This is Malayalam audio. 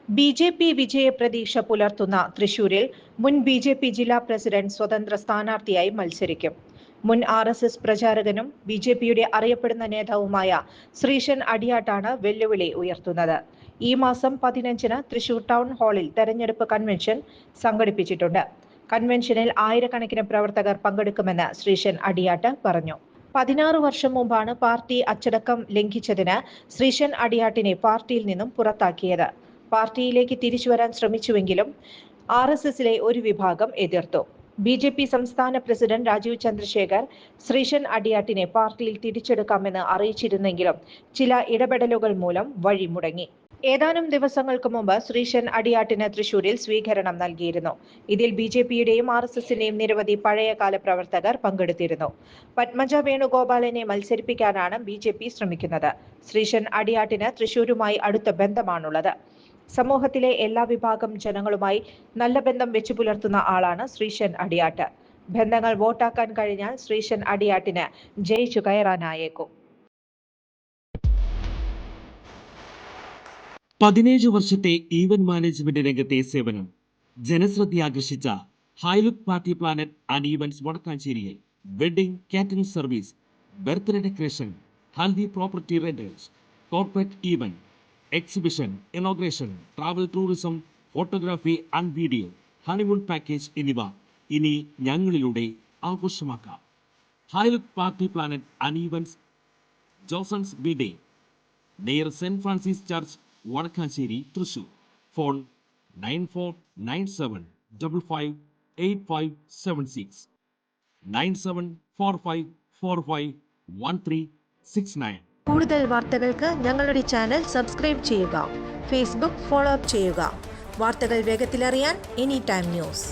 ബി.ജെ.പി വിജയപ്രതീക്ഷ പുലർത്തുന്ന തൃശൂരിൽ മുൻ ബി.ജെ.പി ജില്ലാ പ്രസിഡന്റ് സ്വതന്ത്ര സ്ഥാനാർത്ഥിയായി മത്സരിക്കും. മുൻ ആർ.എസ്.എസ് പ്രചാരകനും ബി.ജെ.പിയുടെ അറിയപ്പെടുന്ന നേതാവുമായ ശ്രീശൻ അടിയാട്ടാണ് വെല്ലുവിളി ഉയർത്തുന്നത്. ഈ മാസം 15-ന് തൃശൂർ ടൗൺ ഹാളിൽ തെരഞ്ഞെടുപ്പ് കൺവെൻഷൻ സംഘടിപ്പിച്ചിട്ടുണ്ട്. കൺവെൻഷനിൽ ആയിരക്കണക്കിന് പ്രവർത്തകർ പങ്കെടുക്കുമെന്ന് ശ്രീശൻ അടിയാട്ട് പറഞ്ഞു. 16 വർഷം മുമ്പാണ് പാർട്ടി അച്ചടക്കം ലംഘിച്ചതിന് ശ്രീശൻ അടിയാട്ടിനെ പാർട്ടിയിൽ നിന്നും പുറത്താക്കിയത്. പാർട്ടിയിലേക്ക് തിരിച്ചുവരാൻ ശ്രമിച്ചുവെങ്കിലും ആർ.എസ്.എസിലെ ഒരു വിഭാഗം എതിർത്തു. ബി.ജെ.പി സംസ്ഥാന പ്രസിഡന്റ് രാജീവ് ചന്ദ്രശേഖർ ശ്രീശൻ അടിയാട്ടിനെ പാർട്ടിയിൽ തിരിച്ചെടുക്കാമെന്ന് അറിയിച്ചിരുന്നെങ്കിലും ചില ഇടപെടലുകൾ മൂലം വഴി മുടങ്ങി. ഏതാനും ദിവസങ്ങൾക്ക് മുമ്പ് ശ്രീശൻ അടിയാട്ടിന് തൃശൂരിൽ സ്വീകരണം നൽകിയിരുന്നു. ഇതിൽ ബി.ജെ.പിയുടെയും ആർ.എസ്.എസിന്റെയും നിരവധി പഴയകാല പ്രവർത്തകർ പങ്കെടുത്തിരുന്നു. പത്മജ വേണുഗോപാലിനെ മത്സരിപ്പിക്കാനാണ് ബി.ജെ.പി ശ്രമിക്കുന്നത്. ശ്രീശൻ അടിയാട്ടിന് തൃശൂരുമായി അടുത്ത ബന്ധമാണുള്ളത്. സമൂഹത്തിലെ എല്ലാ വിഭാഗം ജനങ്ങളുമായി നല്ല ബന്ധം വെച്ചു പുലർത്തുന്ന ആളാണ് ശ്രീശൻ അടിയാട്ട്. ബന്ധങ്ങൾ വോട്ടാക്കാൻ കഴിഞ്ഞാൽ ശ്രീശൻ അടിയാട്ടിന് ജയിച്ചു കയറാനായേക്കും. 17 വർഷത്തെ ഈവന്റ് മാനേജ്മെന്റ് രംഗത്തെ സേവനം ജനശ്രദ്ധയാകർഷിച്ച Highlook party planet and events വടക്കാഞ്ചേരിയിൽ wedding catering service, birthday decoration, haldi property rentals, corporate event, exhibition, inauguration, travel tourism, photography and video, honeymoon package എന്നിവ ഇനി ഞങ്ങളിലൂടെ ആഘോഷമാക്കാം. Highlook party planet and events, Josons ബിഡേ, near Saint Francis church, Vadakkanchery, Thrissur. Phone 9497558576, 9745451369. കൂടുതൽ വാർത്തകൾക്ക് ഞങ്ങളുടെ ചാനൽ സബ്സ്ക്രൈബ് ചെയ്യുക. ഫേസ്ബുക്ക് ഫോളോ അപ്പ് ചെയ്യുക. വാർത്തകൾ വേഗത്തിലറിയാൻ എനി ടൈം ന്യൂസ്.